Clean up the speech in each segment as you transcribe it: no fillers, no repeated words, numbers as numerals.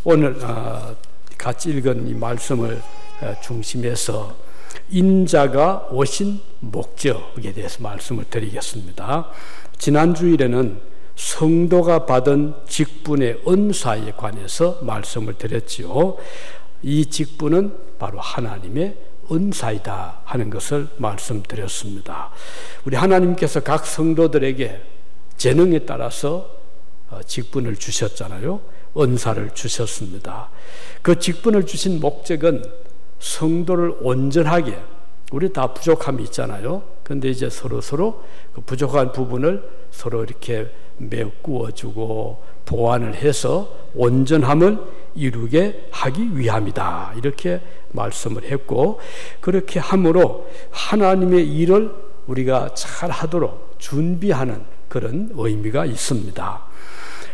오늘 같이 읽은 이 말씀을 중심해서 인자가 오신 목적에 대해서 말씀을 드리겠습니다. 지난 주일에는 성도가 받은 직분의 은사에 관해서 말씀을 드렸지요. 이 직분은 바로 하나님의 은사이다 하는 것을 말씀드렸습니다. 우리 하나님께서 각 성도들에게 재능에 따라서 직분을 주셨잖아요. 은사를 주셨습니다. 그 직분을 주신 목적은 성도를 온전하게, 우리 다 부족함이 있잖아요. 그런데 이제 서로 그 부족한 부분을 서로 이렇게 메꾸어주고 보완을 해서 온전함을 이루게 하기 위함이다, 이렇게 말씀을 했고, 그렇게 함으로 하나님의 일을 우리가 잘 하도록 준비하는 그런 의미가 있습니다.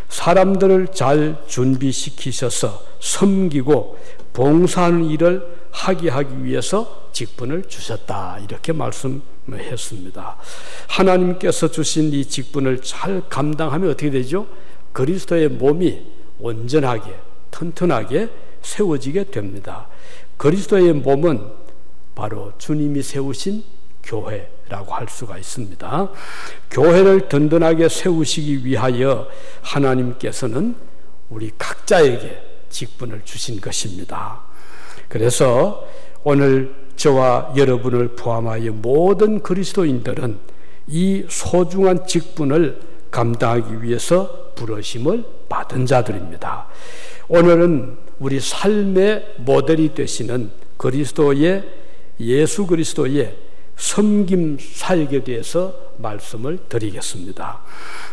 사람들을 잘 준비시키셔서 섬기고 봉사하는 일을 하게 하기 위해서 직분을 주셨다, 이렇게 말씀했습니다. 하나님께서 주신 이 직분을 잘 감당하면 어떻게 되죠? 그리스도의 몸이 온전하게 튼튼하게 세워지게 됩니다. 그리스도의 몸은 바로 주님이 세우신 교회라고 할 수가 있습니다. 교회를 든든하게 세우시기 위하여 하나님께서는 우리 각자에게 직분을 주신 것입니다. 그래서 오늘 저와 여러분을 포함하여 모든 그리스도인들은 이 소중한 직분을 감당하기 위해서 부르심을 받은 자들입니다. 오늘은 우리 삶의 모델이 되시는 예수 그리스도의 섬김 사역에 대해서 말씀을 드리겠습니다.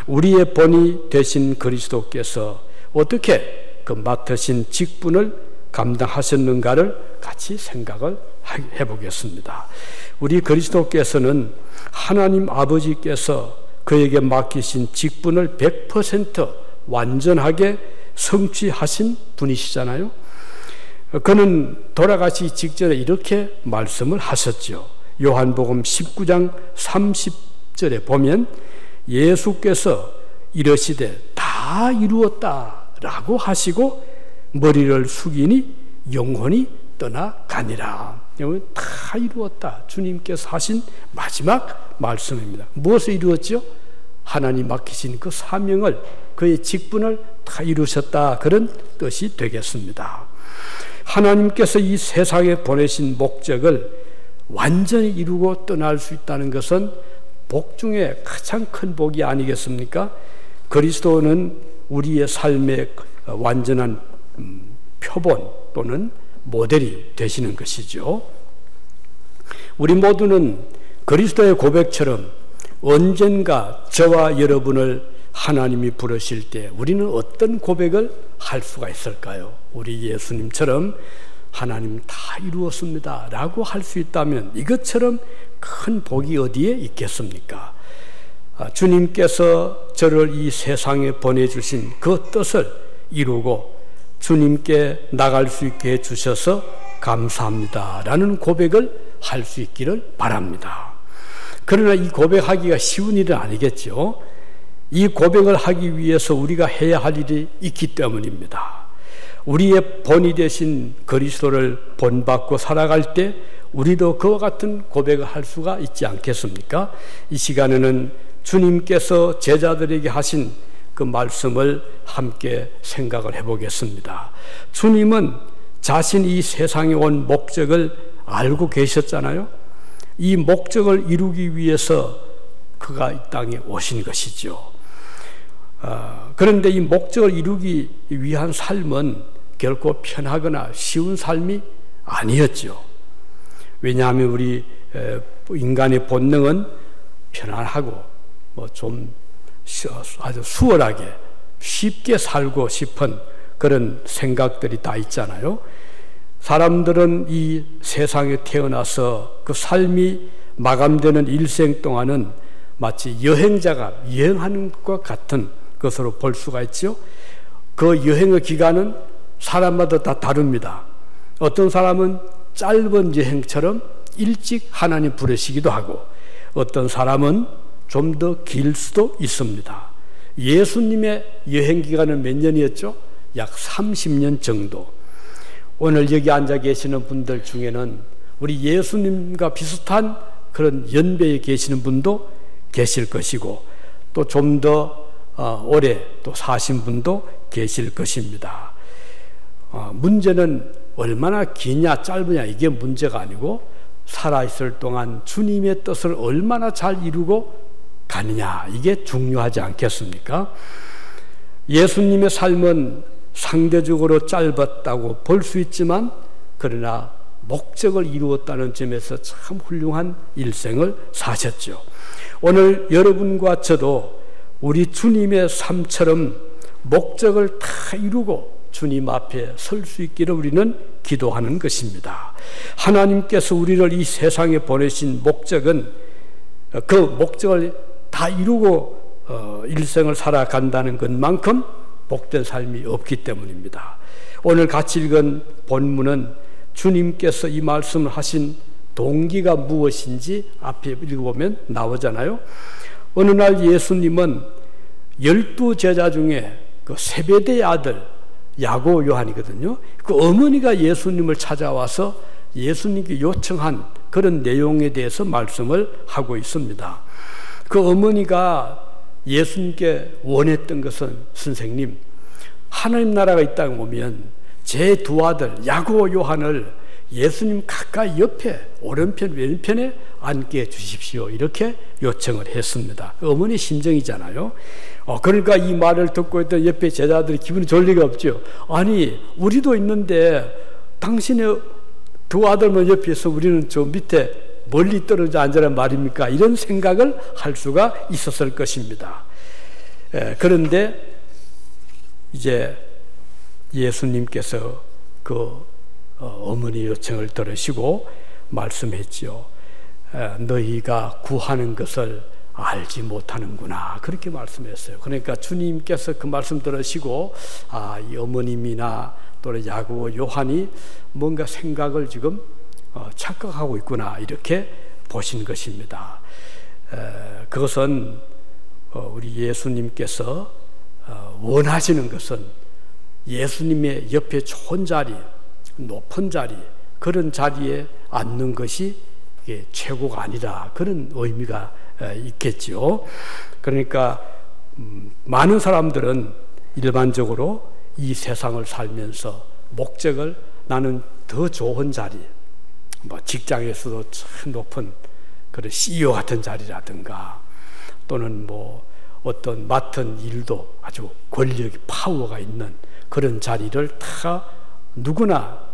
우리의 본이 되신 그리스도께서 어떻게 그 맡으신 직분을 감당하셨는가를 같이 생각을 해보겠습니다. 우리 그리스도께서는 하나님 아버지께서 그에게 맡기신 직분을 100% 완전하게 성취하신 분이시잖아요. 그는 돌아가시기 직전에 이렇게 말씀을 하셨죠. 요한복음 19장 30절에 보면 예수께서 이르시되 다 이루었다 라고 하시고 머리를 숙이니 영혼이 떠나가니라. 다 이루었다, 주님께서 하신 마지막 말씀입니다. 무엇을 이루었죠? 하나님 맡기신 그 사명을, 그의 직분을 다 이루셨다, 그런 뜻이 되겠습니다. 하나님께서 이 세상에 보내신 목적을 완전히 이루고 떠날 수 있다는 것은 복 중에 가장 큰 복이 아니겠습니까? 그리스도는 우리의 삶의 완전한 표본 또는 모델이 되시는 것이죠. 우리 모두는 그리스도의 고백처럼 언젠가 저와 여러분을 하나님이 부르실 때 우리는 어떤 고백을 할 수가 있을까요? 우리 예수님처럼 하나님 다 이루었습니다 라고 할 수 있다면 이것처럼 큰 복이 어디에 있겠습니까? 주님께서 저를 이 세상에 보내주신 그 뜻을 이루고 주님께 나갈 수 있게 해주셔서 감사합니다 라는 고백을 할 수 있기를 바랍니다. 그러나 이 고백하기가 쉬운 일은 아니겠죠. 이 고백을 하기 위해서 우리가 해야 할 일이 있기 때문입니다. 우리의 본이 되신 그리스도를 본받고 살아갈 때 우리도 그와 같은 고백을 할 수가 있지 않겠습니까? 이 시간에는 주님께서 제자들에게 하신 그 말씀을 함께 생각을 해보겠습니다. 주님은 자신이 이 세상에 온 목적을 알고 계셨잖아요. 이 목적을 이루기 위해서 그가 이 땅에 오신 것이죠. 그런데 이 목적을 이루기 위한 삶은 결코 편하거나 쉬운 삶이 아니었죠. 왜냐하면 우리 인간의 본능은 편안하고 좀 아주 수월하게 쉽게 살고 싶은 그런 생각들이 다 있잖아요. 사람들은 이 세상에 태어나서 그 삶이 마감되는 일생 동안은 마치 여행자가 여행하는 것과 같은 것으로 볼 수가 있죠. 그 여행의 기간은 사람마다 다 다릅니다. 어떤 사람은 짧은 여행처럼 일찍 하나님 부르시기도 하고 어떤 사람은 좀 더 길 수도 있습니다. 예수님의 여행 기간은 몇 년이었죠? 약 30년 정도. 오늘 여기 앉아 계시는 분들 중에는 우리 예수님과 비슷한 그런 연배에 계시는 분도 계실 것이고, 또 좀 더 오래 또 사신 분도 계실 것입니다. 문제는 얼마나 기냐 짧으냐 이게 문제가 아니고, 살아있을 동안 주님의 뜻을 얼마나 잘 이루고 가느냐 이게 중요하지 않겠습니까? 예수님의 삶은 상대적으로 짧았다고 볼 수 있지만, 그러나 목적을 이루었다는 점에서 참 훌륭한 일생을 사셨죠. 오늘 여러분과 저도 우리 주님의 삶처럼 목적을 다 이루고 주님 앞에 설 수 있기를 우리는 기도하는 것입니다. 하나님께서 우리를 이 세상에 보내신 목적은 그 목적을 다 이루고 일생을 살아간다는 것만큼 복된 삶이 없기 때문입니다. 오늘 같이 읽은 본문은 주님께서 이 말씀을 하신 동기가 무엇인지 앞에 읽어보면 나오잖아요. 어느 날 예수님은 12제자 중에 그 세베대의 아들 야고 요한이거든요. 그 어머니가 예수님을 찾아와서 예수님께 요청한 그런 내용에 대해서 말씀을 하고 있습니다. 그 어머니가 예수님께 원했던 것은, 선생님, 하나님 나라가 이 땅에 오면 제 두 아들 야고 요한을 예수님 가까이 옆에 오른편 왼편에 앉게 해주십시오, 이렇게 요청을 했습니다. 어머니 심정이잖아요. 그러니까 이 말을 듣고 있던 옆에 제자들이 기분이 좋을 리가 없죠. 아니, 우리도 있는데 당신의 두 아들만 옆에 있어 우리는 저 밑에 멀리 떨어져 앉으란 말입니까? 이런 생각을 할 수가 있었을 것입니다. 그런데 이제 예수님께서 그 어머니 요청을 들으시고 말씀했죠. 너희가 구하는 것을 알지 못하는구나, 그렇게 말씀했어요. 그러니까 주님께서 그 말씀 들으시고, 이 어머님이나 또는 야고 요한이 뭔가 생각을 지금 착각하고 있구나, 이렇게 보신 것입니다. 그것은 우리 예수님께서 원하시는 것은 예수님의 옆에 좋은 자리, 높은 자리, 그런 자리에 앉는 것이 이게 최고가 아니라, 그런 의미가 있겠죠. 그러니까 많은 사람들은 일반적으로 이 세상을 살면서 목적을, 나는 더 좋은 자리, 뭐 직장에서도 참 높은 그런 CEO 같은 자리라든가, 또는 뭐 어떤 맡은 일도 아주 권력이, 파워가 있는 그런 자리를 다 누구나,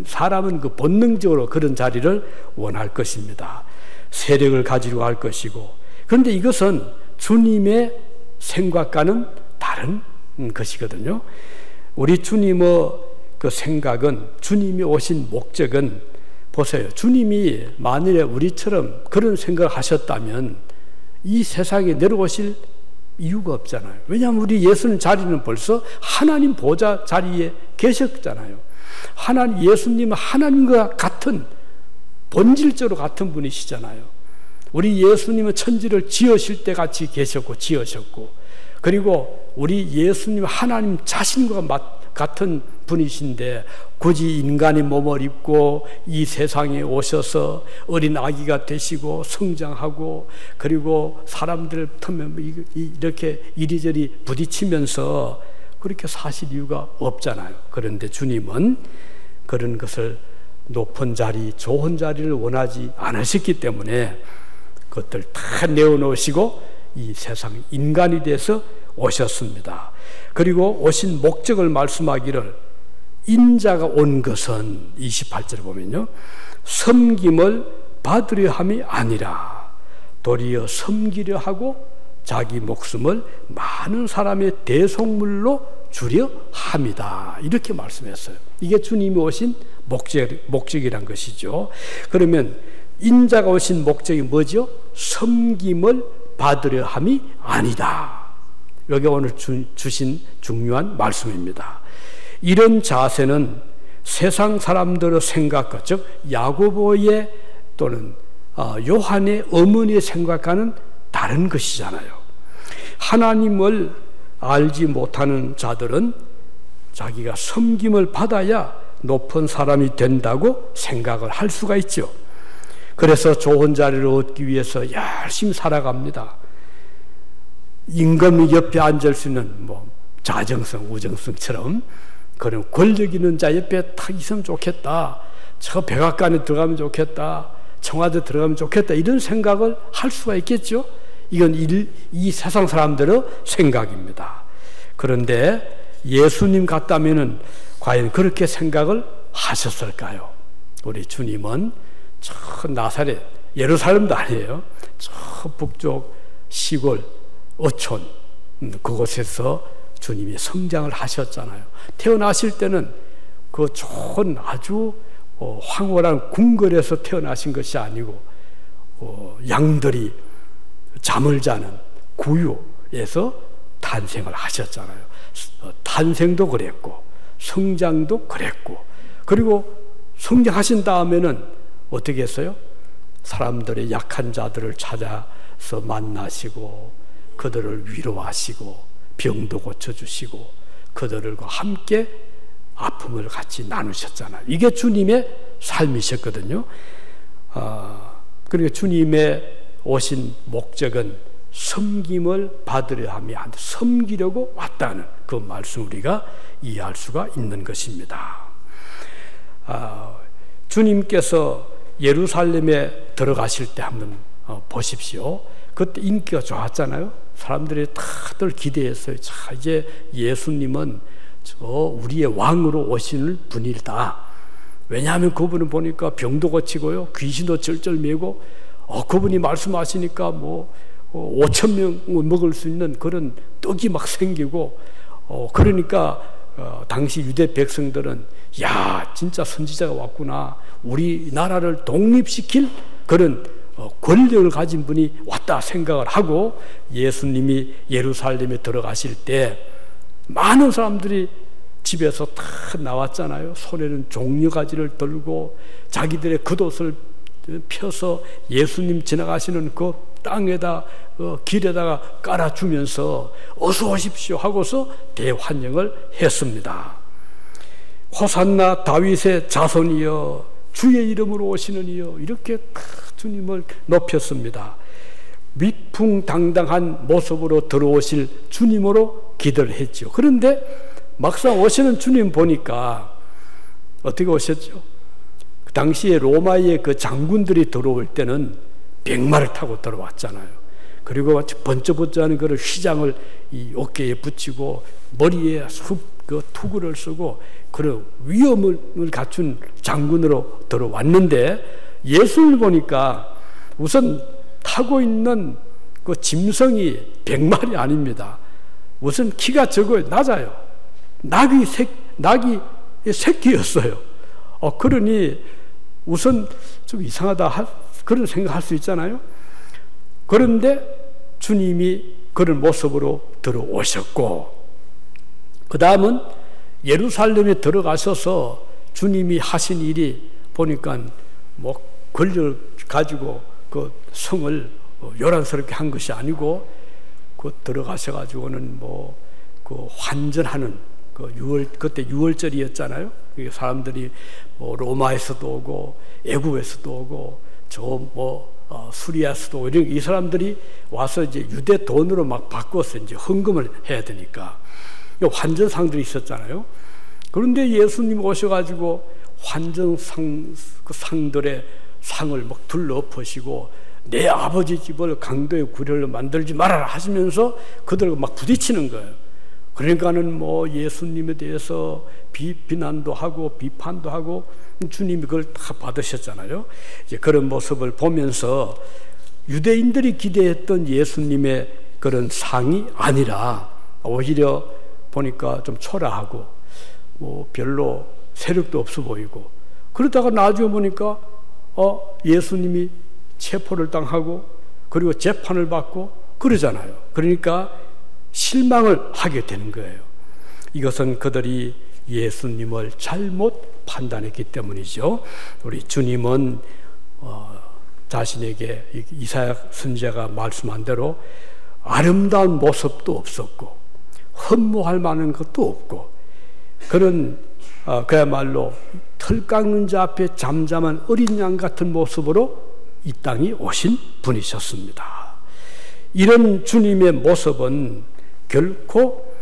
사람은 그 본능적으로 그런 자리를 원할 것입니다. 세력을 가지려고 할 것이고, 그런데 이것은 주님의 생각과는 다른 것이거든요. 우리 주님의 그 생각은, 주님이 오신 목적은, 보세요. 주님이 만일에 우리처럼 그런 생각을 하셨다면 이 세상에 내려오실 이유가 없잖아요. 왜냐하면 우리 예수님 자리는 벌써 하나님 보좌 자리에 계셨잖아요. 예수님은 하나님과 같은, 본질적으로 같은 분이시잖아요. 우리 예수님은 천지를 지으실 때 같이 계셨고 지으셨고, 그리고 우리 예수님 하나님 자신과 같은 분이신데 굳이 인간의 몸을 입고 이 세상에 오셔서 어린 아기가 되시고 성장하고, 그리고 사람들 틈에 이렇게 이리저리 부딪히면서 그렇게 사실 이유가 없잖아요. 그런데 주님은 그런 것을, 높은 자리, 좋은 자리를 원하지 않으셨기 때문에 그것들 다 내어놓으시고 이 세상 인간이 돼서 오셨습니다. 그리고 오신 목적을 말씀하기를, 인자가 온 것은 28절에 보면요, 섬김을 받으려 함이 아니라 도리어 섬기려 하고 자기 목숨을 많은 사람의 대속물로 주려 함이다, 이렇게 말씀했어요. 이게 주님이 오신 목적이란 것이죠. 그러면 인자가 오신 목적이 뭐죠? 섬김을 받으려 함이 아니다. 여기 오늘 주신 중요한 말씀입니다. 이런 자세는 세상 사람들의 생각과, 즉 야고보의 또는 요한의 어머니의 생각과는 다른 것이잖아요. 하나님을 알지 못하는 자들은 자기가 섬김을 받아야 높은 사람이 된다고 생각을 할 수가 있죠. 그래서 좋은 자리를 얻기 위해서 열심히 살아갑니다. 임금이 옆에 앉을 수 있는 자정성, 우정성처럼 그런 권력 있는 자 옆에 탁 있으면 좋겠다. 저 백악관에 들어가면 좋겠다. 청와대 들어가면 좋겠다. 이런 생각을 할 수가 있겠죠. 이건 이 세상 사람들의 생각입니다. 그런데 예수님 같다면은 과연 그렇게 생각을 하셨을까요? 우리 주님은 저 나사렛, 예루살렘도 아니에요. 저 북쪽 시골 어촌 그곳에서 주님이 성장을 하셨잖아요. 태어나실 때는 그 좋은 아주 황홀한 궁궐에서 태어나신 것이 아니고 양들이 잠을 자는 구유에서 탄생을 하셨잖아요. 탄생도 그랬고 성장도 그랬고, 그리고 성장하신 다음에는 어떻게 했어요? 사람들의 약한 자들을 찾아서 만나시고 그들을 위로하시고 병도 고쳐주시고 그들과 함께 아픔을 같이 나누셨잖아요. 이게 주님의 삶이셨거든요. 그러니까 주님의 오신 목적은 섬김을 받으려 함이 아니라 섬기려고 왔다는 그 말씀 우리가 이해할 수가 있는 것입니다. 주님께서 예루살렘에 들어가실 때 한번 보십시오. 그때 인기가 좋았잖아요. 사람들이 다들 기대했어요. 자, 이제 예수님은 우리의 왕으로 오실 분이다. 왜냐하면 그분은 보니까 병도 고치고요, 귀신도 절절 메고, 그분이 말씀하시니까 5,000명을 먹을 수 있는 그런 떡이 막 생기고, 그러니까 당시 유대 백성들은 야, 진짜 선지자가 왔구나. 우리나라를 독립시킬 그런 권력을 가진 분이 왔다 생각을 하고, 예수님이 예루살렘에 들어가실 때 많은 사람들이 집에서 다 나왔잖아요. 손에는 종려가지를 들고 자기들의 겉옷을 펴서 예수님 지나가시는 그 땅에다 길에다가 깔아주면서 어서 오십시오 하고서 대환영을 했습니다. 호산나 다윗의 자손이여 주의 이름으로 오시는 이여, 이렇게 주님을 높였습니다. 위풍당당한 모습으로 들어오실 주님으로 기도를 했죠. 그런데 막상 오시는 주님 보니까 어떻게 오셨죠? 그 당시에 로마의 그 장군들이 들어올 때는 백마를 타고 들어왔잖아요. 그리고 번쩍번쩍하는 그런 휘장을 이 어깨에 붙이고 머리에 그 투구를 쓰고 그런 위엄을 갖춘 장군으로 들어왔는데, 예수를 보니까 우선 타고 있는 그 짐승이 백마리 아닙니다. 우선 키가 적어요. 낮아요. 낙이 새끼였어요. 그러니 우선 좀 이상하다 그런 생각할 수 있잖아요. 그런데 주님이 그런 모습으로 들어오셨고, 그 다음은 예루살렘에 들어가셔서 주님이 하신 일이 보니까 권력을 가지고 그 성을 요란스럽게 한 것이 아니고, 그 들어가셔가지고는 그 환전하는 그때 유월절이었잖아요. 사람들이 로마에서도 오고 애굽에서도 오고 수리아에서도 오고, 이 사람들이 와서 이제 유대 돈으로 막 바꿔서 이제 헌금을 해야 되니까 환전상들이 있었잖아요. 그런데 예수님 오셔가지고 환전상 그 상들의 상을 막 둘러엎으시고 내 아버지 집을 강도의 구렬로 만들지 말아라 하시면서 그들과 막 부딪히는 거예요. 그러니까는 예수님에 대해서 비난도 하고 비판도 하고, 주님이 그걸 다 받으셨잖아요. 이제 그런 모습을 보면서 유대인들이 기대했던 예수님의 그런 상이 아니라 오히려 보니까 좀 초라하고 별로 세력도 없어 보이고, 그러다가 나중에 보니까 예수님이 체포를 당하고 그리고 재판을 받고 그러잖아요. 그러니까 실망을 하게 되는 거예요. 이것은 그들이 예수님을 잘못 판단했기 때문이죠. 우리 주님은 자신에게 이사야 선지자가 말씀한 대로 아름다운 모습도 없었고 헌모할 만한 것도 없고 그런 그야말로 털 깎는 자 앞에 잠잠한 어린 양 같은 모습으로 이 땅에 오신 분이셨습니다. 이런 주님의 모습은 결코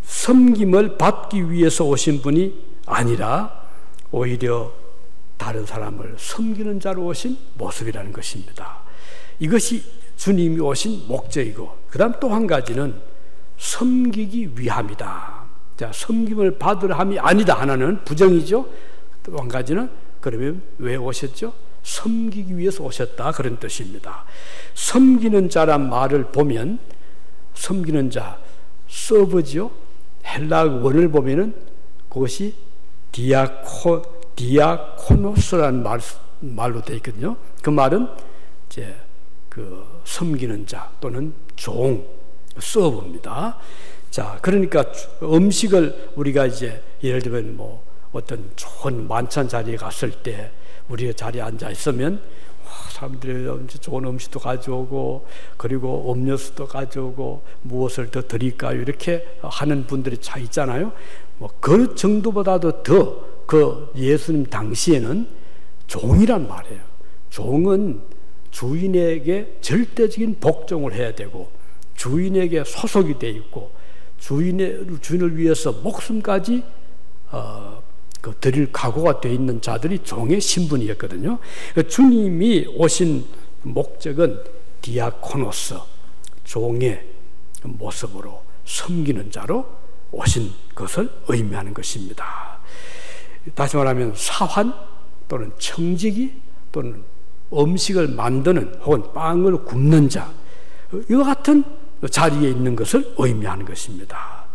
섬김을 받기 위해서 오신 분이 아니라 오히려 다른 사람을 섬기는 자로 오신 모습이라는 것입니다. 이것이 주님이 오신 목적이고, 그 다음 또 한 가지는 섬기기 위함이다. 자, 섬김을 받으려 함이 아니다 하나는 부정이죠. 또 한 가지는 그러면 왜 오셨죠? 섬기기 위해서 오셨다, 그런 뜻입니다. 섬기는 자란 말을 보면 섬기는 자, 서브지요. 헬라 원을 보면은 그것이 디아코노스라는 말로 되어 있거든요. 그 말은 이제 그 섬기는 자 또는 종, 서브입니다. 자, 그러니까 음식을 우리가 이제 예를 들면 뭐 어떤 좋은 만찬 자리에 갔을 때 우리가 자리에 앉아 있으면 사람들이 좋은 음식도 가져오고 그리고 음료수도 가져오고 무엇을 더 드릴까요? 이렇게 하는 분들이 차 있잖아요. 뭐 그 정도보다도 더 그 예수님 당시에는 종이란 말이에요. 종은 주인에게 절대적인 복종을 해야 되고 주인에게 소속이 돼 있고 주인을 위해서 목숨까지 드릴 각오가 되어 있는 자들이 종의 신분이었거든요. 주님이 오신 목적은 디아코노스, 종의 모습으로 섬기는 자로 오신 것을 의미하는 것입니다. 다시 말하면 사환 또는 청지기 또는 음식을 만드는 혹은 빵을 굽는 자, 이와 같은 자리에 있는 것을 의미하는 것입니다.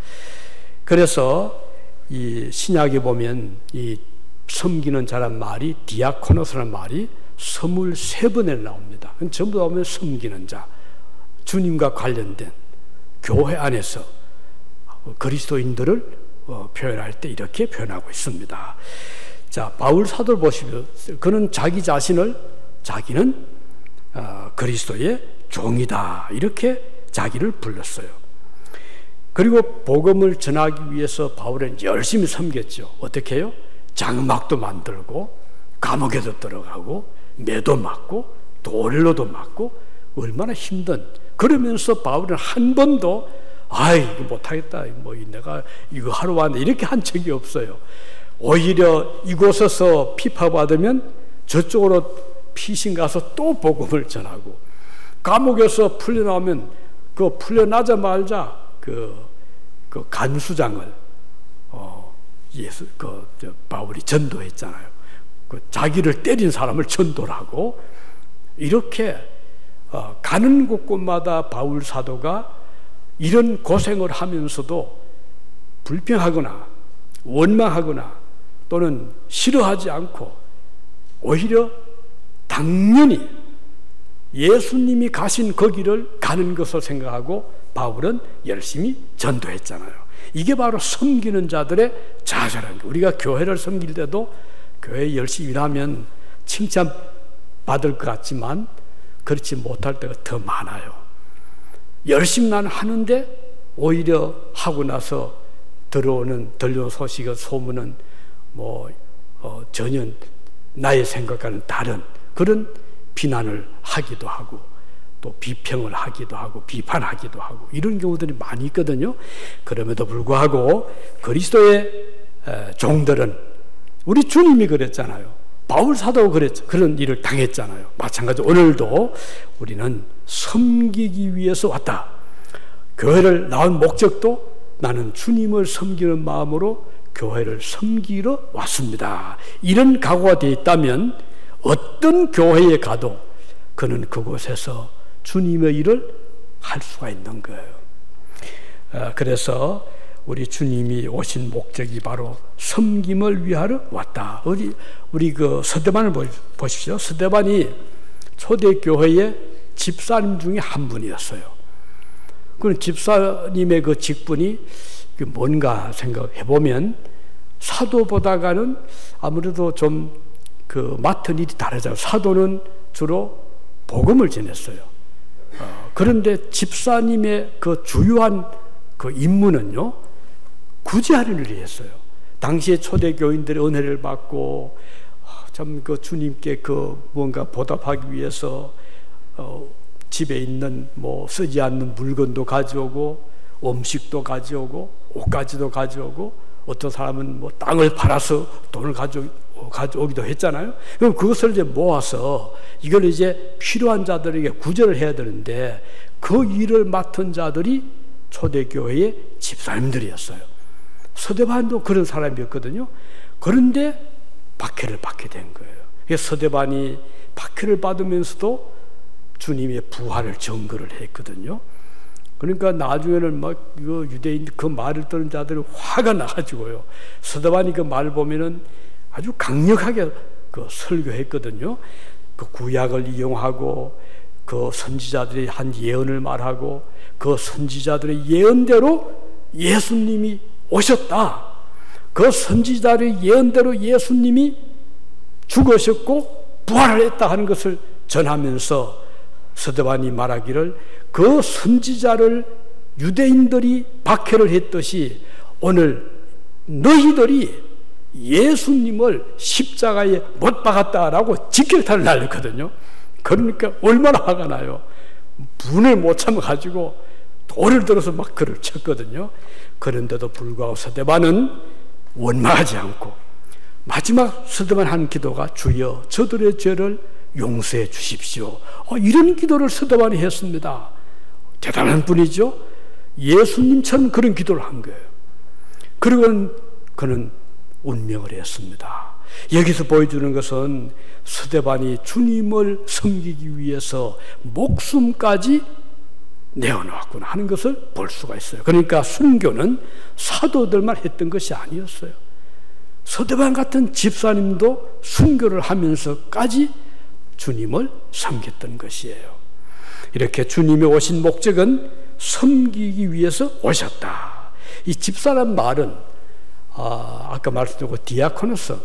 그래서 이 신약에 보면 이 섬기는 자란 말이 디아코노스라는 말이 23번에 나옵니다. 전부 다 보면 섬기는 자, 주님과 관련된 교회 안에서 그리스도인들을 표현할 때 이렇게 표현하고 있습니다. 자, 바울 사도를 보시면 그는 자기 자신을 자기는 그리스도의 종이다 이렇게 자기를 불렀어요. 그리고 복음을 전하기 위해서 바울은 열심히 섬겼죠. 어떻게 해요? 장막도 만들고 감옥에도 들어가고 매도 맞고 돌로도 맞고 얼마나 힘든, 그러면서 바울은 한 번도 이거 못하겠다, 뭐 내가 이거 하러 왔는데 이렇게 한 적이 없어요. 오히려 이곳에서 피파받으면 저쪽으로 피신 가서 또 복음을 전하고, 감옥에서 풀려나오면 그 풀려나자마자 그 간수장을 바울이 전도했잖아요. 그 자기를 때린 사람을 전도를 하고, 이렇게 가는 곳곳마다 바울 사도가 이런 고생을 하면서도 불평하거나 원망하거나 또는 싫어하지 않고 오히려 당연히 예수님이 가신 그 길을 가는 것을 생각하고 바울은 열심히 전도했잖아요. 이게 바로 섬기는 자들의 자세라는 거예요. 우리가 교회를 섬길 때도 교회 열심히 일하면 칭찬받을 것 같지만 그렇지 못할 때가 더 많아요. 열심히 나는 하는데 오히려 하고 나서 들려오는 소식의 소문은 전혀 나의 생각과는 다른 그런 비난을 하기도 하고 또 비평을 하기도 하고 비판하기도 하고 이런 경우들이 많이 있거든요. 그럼에도 불구하고 그리스도의 종들은, 우리 주님이 그랬잖아요. 바울 사도가 그랬죠. 그런 일을 당했잖아요. 마찬가지로 오늘도 우리는 섬기기 위해서 왔다. 교회를 나온 목적도 나는 주님을 섬기는 마음으로 교회를 섬기러 왔습니다. 이런 각오가 되어 있다면 어떤 교회에 가도 그는 그곳에서 주님의 일을 할 수가 있는 거예요. 그래서 우리 주님이 오신 목적이 바로 섬김을 위하러 왔다. 우리 그 스데반을 보십시오. 스데반이 초대교회의 집사님 중에 한 분이었어요. 그 집사님의 그 직분이 뭔가 생각해 보면 사도보다가는 아무래도 좀 맡은 일이 다르잖아요. 사도는 주로 복음을 전했어요. 그런데 집사님의 그 주요한 그 임무는요, 구제하는 일을 했어요. 당시에 초대교인들의 은혜를 받고 참 그 주님께 그 뭔가 보답하기 위해서 집에 있는 뭐 쓰지 않는 물건도 가져오고 음식도 가져오고 옷가지도 가져오고 어떤 사람은 뭐 땅을 팔아서 돈을 가져오기도 했잖아요. 그럼 그것을 이제 모아서 이걸 이제 필요한 자들에게 구제를 해야 되는데 그 일을 맡은 자들이 초대교회의 집사님들이었어요. 서대반도 그런 사람이었거든요. 그런데 박해를 받게 된 거예요. 서대반이 박해를 받으면서도 주님의 부활을 증거를 했거든요. 그러니까 나중에는 막 이거 유대인 그 말을 듣는 자들이 화가 나가지고요. 서대반이 그 말을 보면은 아주 강력하게 그 설교했거든요. 그 구약을 이용하고 그 선지자들이 한 예언을 말하고 그 선지자들의 예언대로 예수님이 오셨다. 그 선지자들의 예언대로 예수님이 죽으셨고 부활을 했다 하는 것을 전하면서 서대반이 말하기를 그 선지자를 유대인들이 박해를 했듯이 오늘 너희들이 예수님을 십자가에 못 박았다라고 직격탄을 날렸거든요. 그러니까 얼마나 화가 나요. 분을 못 참아가지고 돌을 들어서 막 그를 쳤거든요. 그런데도 불구하고 서대반은 원망하지 않고 마지막 서대반 한 기도가 주여 저들의 죄를 용서해 주십시오. 이런 기도를 서대반이 했습니다. 대단한 분이죠. 예수님처럼 그런 기도를 한 거예요. 그리고 그는 운명을 했습니다. 여기서 보여주는 것은 서대반이 주님을 섬기기 위해서 목숨까지 내어놓았구나 하는 것을 볼 수가 있어요. 그러니까 순교는 사도들만 했던 것이 아니었어요. 서대반 같은 집사님도 순교를 하면서까지 주님을 섬겼던 것이에요. 이렇게 주님이 오신 목적은 섬기기 위해서 오셨다. 이 집사란 말은 아까 말씀드렸고 디아코노스,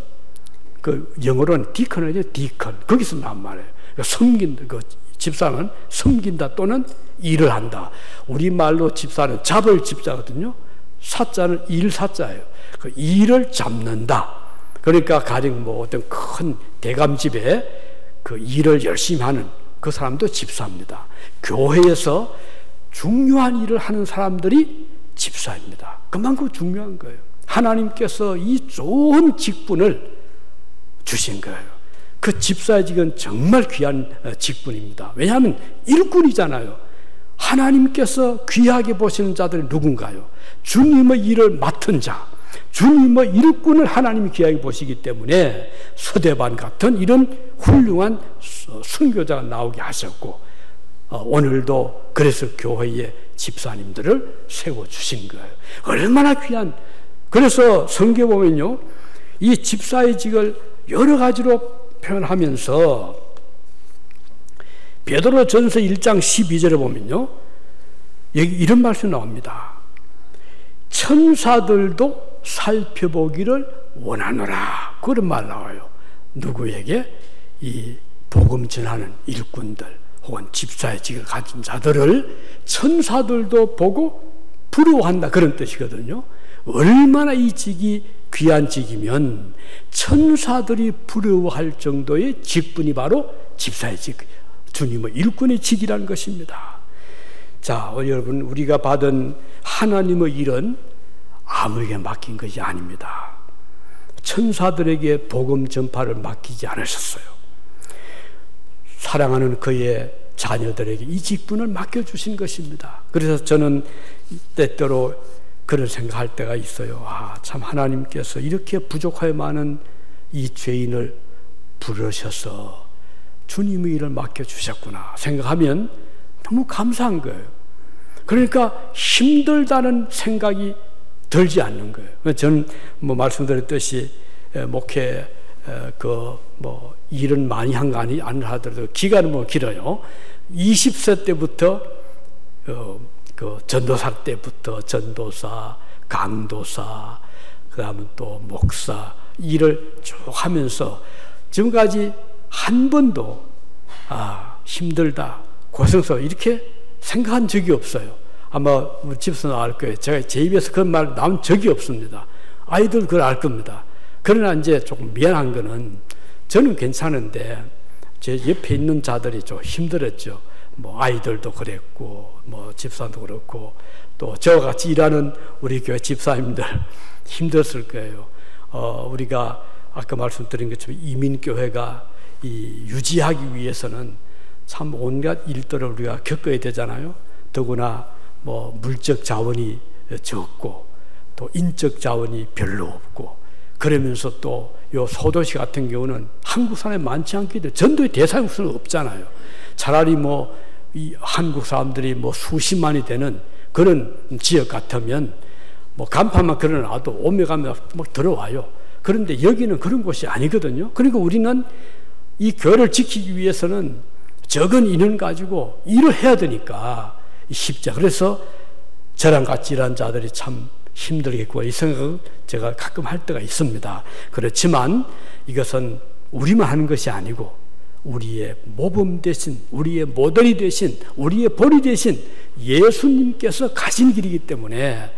그 영어로는 디컨이죠. 디컨. 거기서 나온 말이에요. 그러니까 섬긴다. 그 집사는 섬긴다 또는 일을 한다. 우리말로 집사는 잡을 집자거든요. 사자는 일사자예요. 그 일을 잡는다. 그러니까 가령 뭐 어떤 큰 대감집에 그 일을 열심히 하는 그 사람도 집사입니다. 교회에서 중요한 일을 하는 사람들이 집사입니다. 그만큼 중요한 거예요. 하나님께서 이 좋은 직분을 주신 거예요. 그 집사의 직은 정말 귀한 직분입니다. 왜냐하면 일꾼이잖아요. 하나님께서 귀하게 보시는 자들이 누군가요? 주님의 일을 맡은 자, 주님의 일꾼을 하나님이 귀하게 보시기 때문에 서대반 같은 이런 훌륭한 순교자가 나오게 하셨고 오늘도 그래서 교회의 집사님들을 세워주신 거예요. 얼마나 귀한. 그래서 성경에 보면요, 이 집사의 직을 여러 가지로 표현하면서 베드로전서 1장 12절에 보면요, 여기 이런 말씀이 나옵니다. 천사들도 살펴보기를 원하노라. 그런 말 나와요. 누구에게? 이 복음 전하는 일꾼들 혹은 집사의 직을 가진 자들을 천사들도 보고 부러워한다. 그런 뜻이거든요. 얼마나 이 직이 귀한 직이면 천사들이 부러워할 정도의 직분이 바로 집사의 직, 주님의 일꾼의 직이라는 것입니다. 자, 여러분, 우리가 받은 하나님의 일은 아무에게 맡긴 것이 아닙니다. 천사들에게 복음 전파를 맡기지 않으셨어요. 사랑하는 그의 자녀들에게 이 직분을 맡겨주신 것입니다. 그래서 저는 때때로 그런 생각할 때가 있어요. 참 하나님께서 이렇게 부족하여 많은 이 죄인을 부르셔서 주님의 일을 맡겨주셨구나 생각하면 너무 감사한 거예요. 그러니까 힘들다는 생각이 들지 않는 거예요. 저는 뭐 말씀드렸듯이 목회 일은 많이 한 거 아니 하더라도 기간은 뭐 길어요. 20세 때부터 그 전도사 때부터 전도사, 강도사, 그다음에 또 목사 일을 쭉 하면서 지금까지 한 번도 힘들다, 고생스러워 이렇게 생각한 적이 없어요. 아마 우리 집에서 나올 거예요. 제가 제 입에서 그런 말 나온 적이 없습니다. 아이들 그걸 알 겁니다. 그러나 이제 조금 미안한 거는 저는 괜찮은데 제 옆에 있는 자들이 좀 힘들었죠. 뭐 아이들도 그랬고 뭐 집사도 그렇고 또 저와 같이 일하는 우리 교회 집사님들 힘들었을 거예요. 우리가 아까 말씀드린 것처럼 이민교회가 유지하기 위해서는 참 온갖 일들을 우리가 겪어야 되잖아요. 더구나 뭐 물적 자원이 적고 또 인적 자원이 별로 없고 그러면서 또 요 소도시 같은 경우는 한국 사람이 많지 않기 때문에 전도의 대상수는 없잖아요. 차라리 뭐 이 한국 사람들이 뭐 수십만이 되는 그런 지역 같으면 뭐 간판만 걸어놔도 오며가며 막 들어와요. 그런데 여기는 그런 곳이 아니거든요. 그러니까 우리는 이 교회를 지키기 위해서는 적은 인원 가지고 일을 해야 되니까 쉽지. 그래서 저랑 같이 일하는 자들이 참 힘들겠구나 이 생각을 제가 가끔 할 때가 있습니다. 그렇지만 이것은 우리만 하는 것이 아니고 우리의 모범 대신, 우리의 모델이 되신, 우리의 본이 되신 예수님께서 가신 길이기 때문에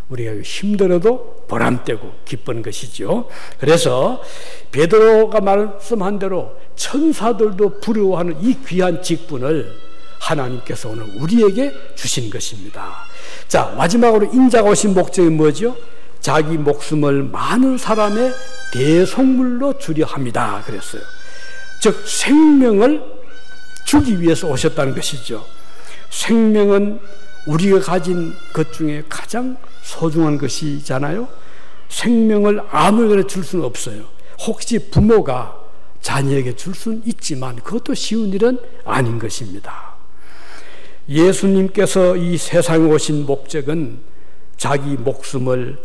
우리가 힘들어도 보람되고 기쁜 것이죠. 그래서 베드로가 말씀한 대로 천사들도 부러워하는 이 귀한 직분을 하나님께서 오늘 우리에게 주신 것입니다. 자, 마지막으로 인자가 오신 목적이 뭐죠? 자기 목숨을 많은 사람의 대속물로 주려 합니다. 그랬어요. 즉 생명을 주기 위해서 오셨다는 것이죠. 생명은 우리가 가진 것 중에 가장 소중한 것이잖아요. 생명을 아무에게나 줄 수는 없어요. 혹시 부모가 자녀에게 줄 수는 있지만 그것도 쉬운 일은 아닌 것입니다. 예수님께서 이 세상에 오신 목적은 자기 목숨을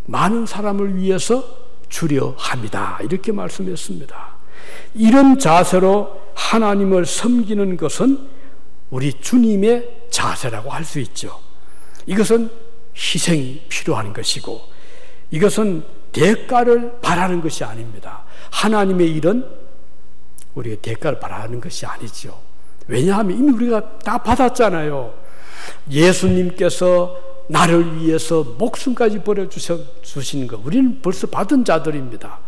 많은 사람을 위해서 주려 합니다. 이렇게 말씀했습니다. 이런 자세로 하나님을 섬기는 것은 우리 주님의 자세라고 할 수 있죠. 이것은 희생이 필요한 것이고 이것은 대가를 바라는 것이 아닙니다. 하나님의 일은 우리가 대가를 바라는 것이 아니죠. 왜냐하면 이미 우리가 다 받았잖아요. 예수님께서 나를 위해서 목숨까지 버려주신 것, 우리는 벌써 받은 자들입니다.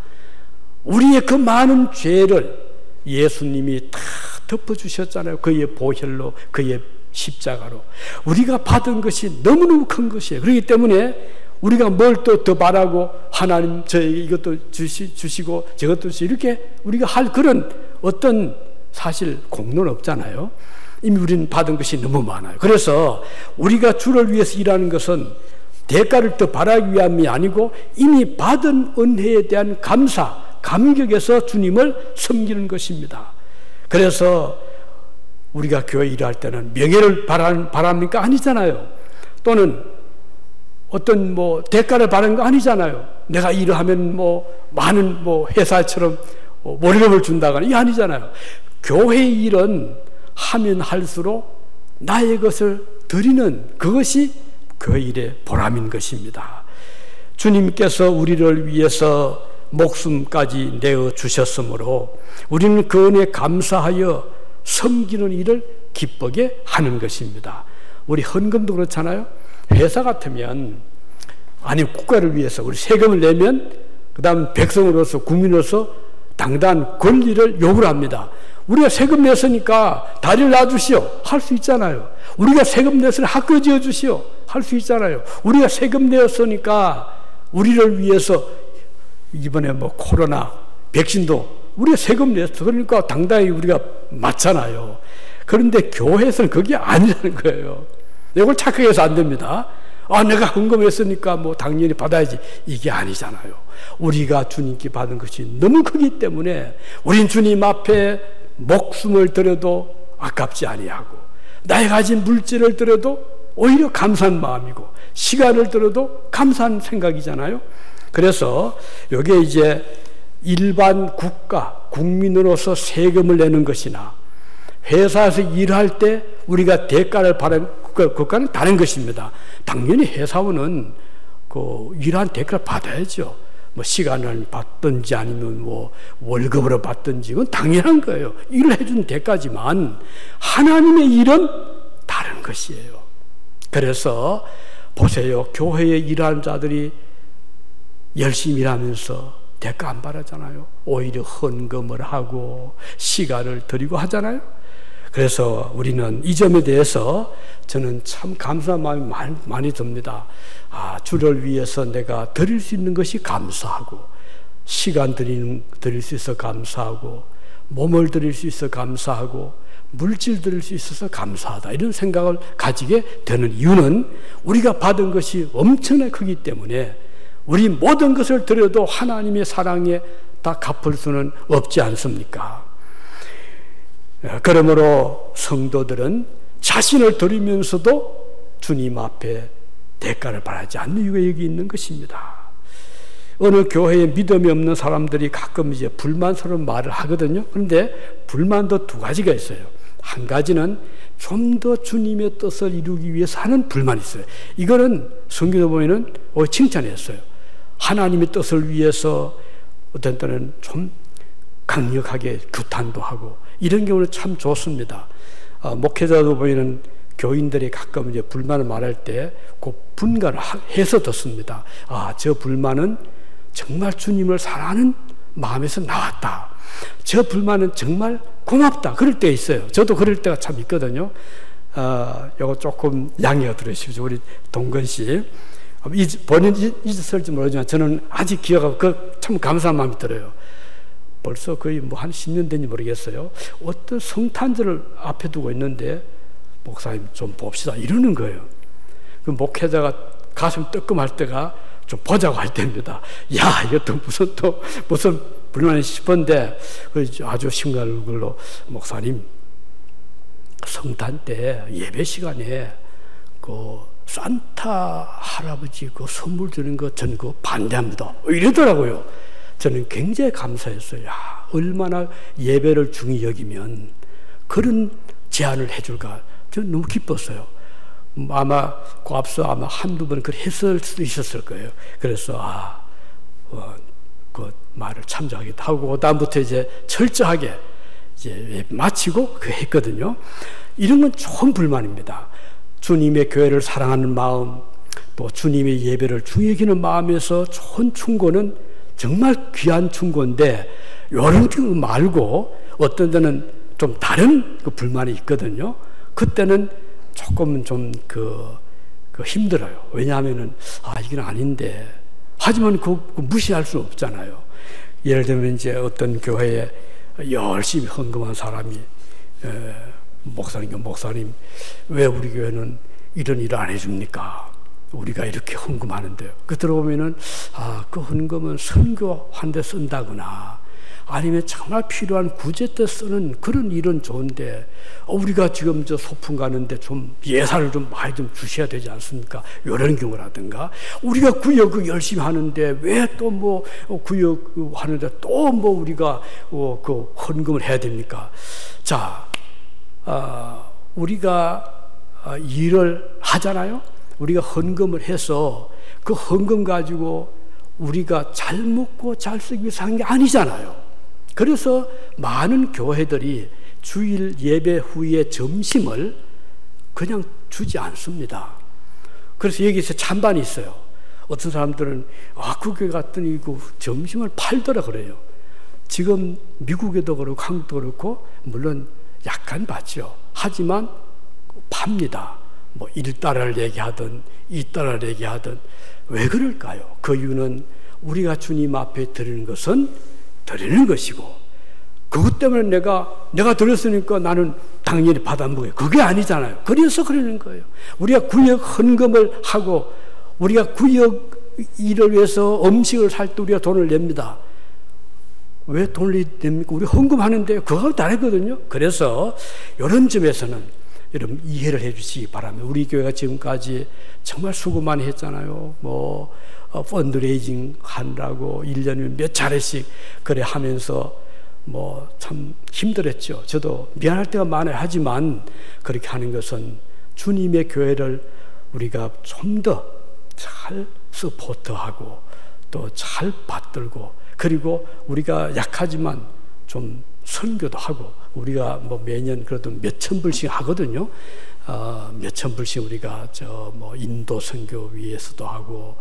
우리의 그 많은 죄를 예수님이 다 덮어주셨잖아요. 그의 보혈로, 그의 십자가로. 우리가 받은 것이 너무너무 큰 것이에요. 그렇기 때문에 우리가 뭘 또 더 바라고 하나님 저에게 이것도 주시고 저것도 주시고 이렇게 우리가 할 그런 어떤 사실 공로는 없잖아요. 이미 우리는 받은 것이 너무 많아요. 그래서 우리가 주를 위해서 일하는 것은 대가를 더 바라기 위함이 아니고 이미 받은 은혜에 대한 감사, 감격에서 주님을 섬기는 것입니다. 그래서 우리가 교회 일할 때는 명예를 바랍니까? 아니잖아요. 또는 어떤 뭐 대가를 바라는 거 아니잖아요. 내가 일을 하면 뭐 많은 뭐 회사처럼 월급을 준다거나 이 아니잖아요. 교회 일은 하면 할수록 나의 것을 드리는 그것이 교회 일의 보람인 것입니다. 주님께서 우리를 위해서 목숨까지 내어 주셨으므로 우리는 그 은혜에 감사하여 섬기는 일을 기쁘게 하는 것입니다. 우리 헌금도 그렇잖아요. 회사 같으면 아니 국가를 위해서 우리 세금을 내면 그 다음 백성으로서 국민으로서 당당한 권리를 요구를 합니다. 우리가 세금 냈으니까 다리를 놔주시오 할 수 있잖아요. 우리가 세금 냈으니 학교 지어주시오 할 수 있잖아요. 우리가 세금 내었으니까 우리를 위해서 이번에 뭐 코로나 백신도 우리가 세금 냈어. 그러니까 당당히 우리가 맞잖아요. 그런데 교회에서는 그게 아니라는 거예요. 이걸 착각해서 안 됩니다. 아, 내가 헌금했으니까 뭐 당연히 받아야지. 이게 아니잖아요. 우리가 주님께 받은 것이 너무 크기 때문에 우린 주님 앞에 목숨을 들여도 아깝지 아니하고 나의 가진 물질을 들여도 오히려 감사한 마음이고 시간을 들여도 감사한 생각이잖아요. 그래서 여기에 이제 일반 국민으로서 세금을 내는 것이나 회사에서 일할 때 우리가 대가를 바라는 그것과는 다른 것입니다. 당연히 회사원은 그 일한 대가를 받아야죠. 뭐 시간을 받든지 아니면 뭐 월급으로 받든지 그건 당연한 거예요. 일을 해준 대가지만 하나님의 일은 다른 것이에요. 그래서 보세요. 교회에 일하는 자들이 열심히 일하면서 대가 안 바라잖아요. 오히려 헌금을 하고 시간을 드리고 하잖아요. 그래서 우리는 이 점에 대해서 저는 참 감사한 마음이 많이 듭니다. 주를 위해서 내가 드릴 수 있는 것이 감사하고, 시간 드릴 수 있어 감사하고, 몸을 드릴 수 있어 감사하고, 물질 드릴 수 있어서 감사하다, 이런 생각을 가지게 되는 이유는 우리가 받은 것이 엄청나게 크기 때문에 우리 모든 것을 드려도 하나님의 사랑에 다 갚을 수는 없지 않습니까? 그러므로 성도들은 자신을 드리면서도 주님 앞에 대가를 바라지 않는 이유가 여기 있는 것입니다. 어느 교회에 믿음이 없는 사람들이 가끔 이제 불만스러운 말을 하거든요. 그런데 불만도 두 가지가 있어요. 한 가지는 좀 더 주님의 뜻을 이루기 위해서 하는 불만이 있어요. 이거는 성경에 보면은 칭찬했어요. 하나님의 뜻을 위해서 어떤 때는 좀 강력하게 규탄도 하고, 이런 경우는 참 좋습니다. 목회자도 보이는 교인들이 가끔 이제 불만을 말할 때 그 분간을 해서 듣습니다. 저 불만은 정말 주님을 사랑하는 마음에서 나왔다. 저 불만은 정말 고맙다. 그럴 때 있어요. 저도 그럴 때가 참 있거든요. 이거 조금 양해가 들으십시오. 우리 동건 씨. 본인 잊었을지 모르지만 저는 아직 기억하고 참 감사한 마음이 들어요. 벌써 거의 한 10년 된지 모르겠어요. 어떤 성탄절을 앞에 두고 있는데, 목사님 좀 봅시다, 이러는 거예요. 그 목회자가 가슴 뜨끔할 때가 좀 보자고 할 때입니다. 야, 이것도 무슨 불만이 싶은데, 아주 심각한 얼굴로, 목사님, 성탄 때 예배 시간에 산타 할아버지 선물 주는 거 저는 그거 반대합니다, 이러더라고요. 저는 굉장히 감사했어요. 얼마나 예배를 중히 여기면 그런 제안을 해줄까. 저는 너무 기뻤어요. 아마 그 앞서 한두 번 그걸 했을 수도 있었을 거예요. 그래서 그 말을 참조하기도 하고, 그다음부터 이제 철저하게 이제 마치고 했거든요. 이런 건 좋은 불만입니다. 주님의 교회를 사랑하는 마음, 또 주님의 예배를 중히 여기는 마음에서 좋은 충고는 정말 귀한 충고인데, 이런 거 말고 어떤 데는 좀 다른 불만이 있거든요. 그때는 조금 좀 힘들어요. 왜냐하면은 이건 아닌데, 하지만 무시할 수 없잖아요. 예를 들면 이제 어떤 교회에 열심히 헌금한 사람이 목사님 왜 우리 교회는 이런 일을 안 해줍니까? 우리가 이렇게 헌금하는데요. 그 들어보면은 그 헌금은 선교한 데 쓴다거나 아니면 정말 필요한 구제 때 쓰는 그런 일은 좋은데, 우리가 지금 소풍 가는데 좀 예산을 좀 많이 좀 주셔야 되지 않습니까? 이런 경우라든가, 우리가 구역 열심히 하는데 왜 또 구역 하는데 또 우리가 헌금을 해야 됩니까? 자, 우리가 일을 하잖아요. 우리가 헌금을 해서 그 헌금 가지고 우리가 잘 먹고 잘 쓰기 위해서 한 게 아니잖아요. 그래서 많은 교회들이 주일 예배 후에 점심을 그냥 주지 않습니다. 그래서 여기서 찬반이 있어요. 어떤 사람들은 그 교회 갔더니 점심을 팔더라 그래요. 지금 미국에도 그렇고 한국도 그렇고 물론 약간 받죠. 하지만 팝니다. 1달러를 얘기하든 2달러를 얘기하든. 왜 그럴까요? 그 이유는 우리가 주님 앞에 드리는 것은 드리는 것이고, 그것 때문에 내가 드렸으니까 나는 당연히 받아 먹어요. 그게 아니잖아요. 그래서 그러는 거예요. 우리가 구역 헌금을 하고, 우리가 구역 일을 위해서 음식을 살 때 우리가 돈을 냅니다. 왜 돈을 냅니까? 우리 헌금하는데 그거 다르거든요. 그래서 이런 점에서는 여러분 이해를 해 주시기 바랍니다. 우리 교회가 지금까지 정말 수고 많이 했잖아요. 펀드레이징 하느라고 1년에 몇 차례씩 그래 하면서 참 힘들었죠. 저도 미안할 때가 많아요. 하지만 그렇게 하는 것은 주님의 교회를 우리가 좀 더 잘 서포트하고 또 잘 받들고, 그리고 우리가 약하지만 좀 선교도 하고, 우리가 매년 그래도 몇천 불씩 하거든요. 몇천 불씩 우리가 인도 선교 위에서도 하고,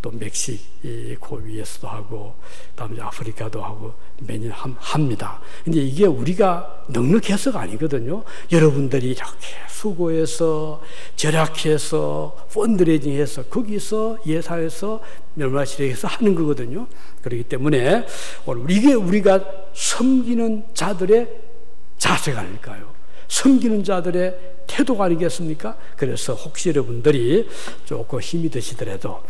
또 멕시코 위에서도 하고, 다음에 아프리카도 하고 매년 합니다. 근데 이게 우리가 넉넉해서가 아니거든요. 여러분들이 이렇게 수고해서 절약해서 펀드레이징해서 거기서 예산해서 얼마씩 하는 거거든요. 그렇기 때문에 오늘 이게 우리가 섬기는 자들의 자세가 아닐까요? 섬기는 자들의 태도가 아니겠습니까? 그래서 혹시 여러분들이 조금 힘이 드시더라도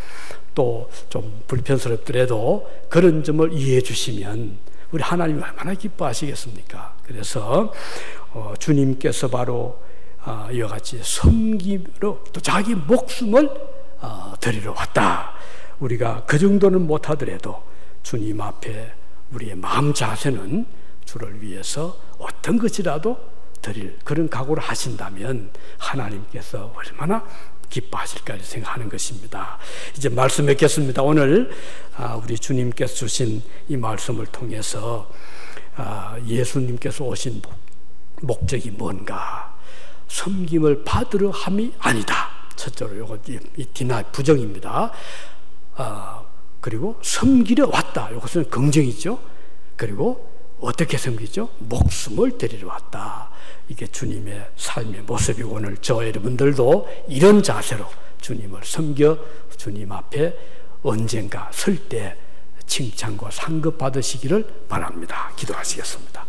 또 좀 불편스럽더라도 그런 점을 이해해 주시면 우리 하나님이 얼마나 기뻐하시겠습니까? 그래서 주님께서 바로 이와 같이 섬김으로 또 자기 목숨을 드리러 왔다. 우리가 그 정도는 못하더라도 주님 앞에 우리의 마음 자세는 주를 위해서 어떤 것이라도 드릴 그런 각오를 하신다면 하나님께서 얼마나 기뻐하실까 생각하는 것입니다. 이제 말씀 맺겠습니다. 오늘 우리 주님께서 주신 이 말씀을 통해서 예수님께서 오신 목적이 뭔가? 섬김을 받으려 함이 아니다. 첫째로 이 디나 부정입니다. 그리고 섬기려 왔다. 이것은 긍정이죠. 그리고 어떻게 섬기죠? 목숨을 드리러 왔다. 이게 주님의 삶의 모습이고 오늘 저 여러분들도 이런 자세로 주님을 섬겨 주님 앞에 언젠가 설 때 칭찬과 상급 받으시기를 바랍니다. 기도하시겠습니다.